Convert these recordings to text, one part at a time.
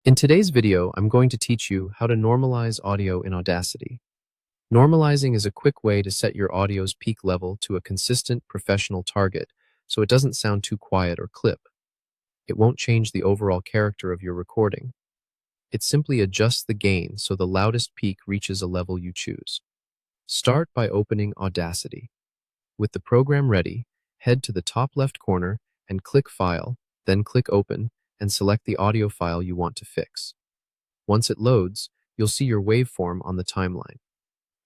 In today's video, I'm going to teach you how to normalize audio in Audacity. Normalizing is a quick way to set your audio's peak level to a consistent professional target so it doesn't sound too quiet or clip. It won't change the overall character of your recording. It simply adjusts the gain so the loudest peak reaches a level you choose. Start by opening Audacity. With the program ready, head to the top left corner and click File, then click Open and select the audio file you want to fix. Once it loads, you'll see your waveform on the timeline.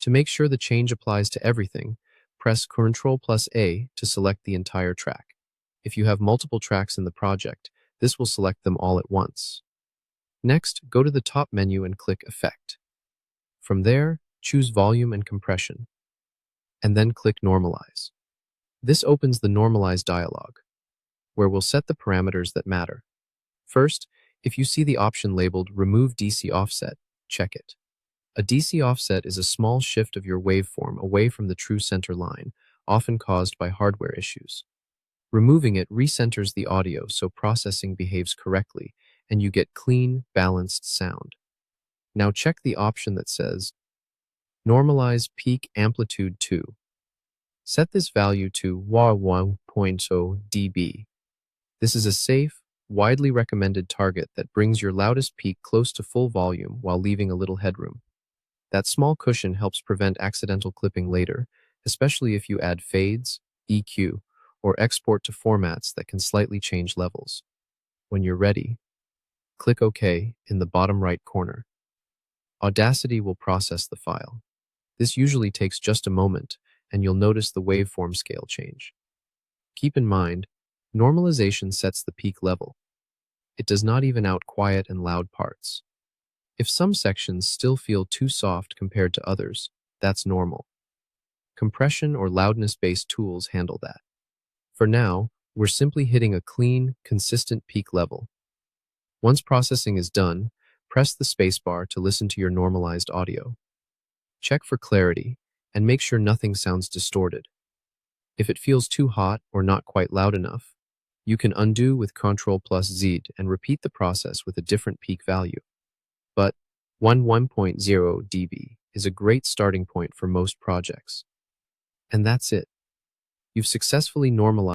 To make sure the change applies to everything, press Ctrl+A to select the entire track. If you have multiple tracks in the project, this will select them all at once. Next, go to the top menu and click Effect. From there, choose Volume and Compression, and then click Normalize. This opens the Normalize dialog, where we'll set the parameters that matter. First, if you see the option labeled Remove DC Offset, check it. A DC offset is a small shift of your waveform away from the true center line, often caused by hardware issues. Removing it recenters the audio so processing behaves correctly, and you get clean, balanced sound. Now check the option that says Normalize Peak Amplitude to. Set this value to WA1.0 dB. This is a safe, widely recommended target that brings your loudest peak close to full volume while leaving a little headroom. That small cushion helps prevent accidental clipping later, especially if you add fades, EQ, or export to formats that can slightly change levels. When you're ready, click OK in the bottom right corner. Audacity will process the file. This usually takes just a moment, and you'll notice the waveform scale change. Keep in mind, normalization sets the peak level. It does not even out quiet and loud parts. If some sections still feel too soft compared to others, that's normal. Compression or loudness-based tools handle that. For now, we're simply hitting a clean, consistent peak level. Once processing is done, press the spacebar to listen to your normalized audio. Check for clarity and make sure nothing sounds distorted. If it feels too hot or not quite loud enough, you can undo with Ctrl+Z and repeat the process with a different peak value. But 1.0 dB is a great starting point for most projects. And that's it. You've successfully normalized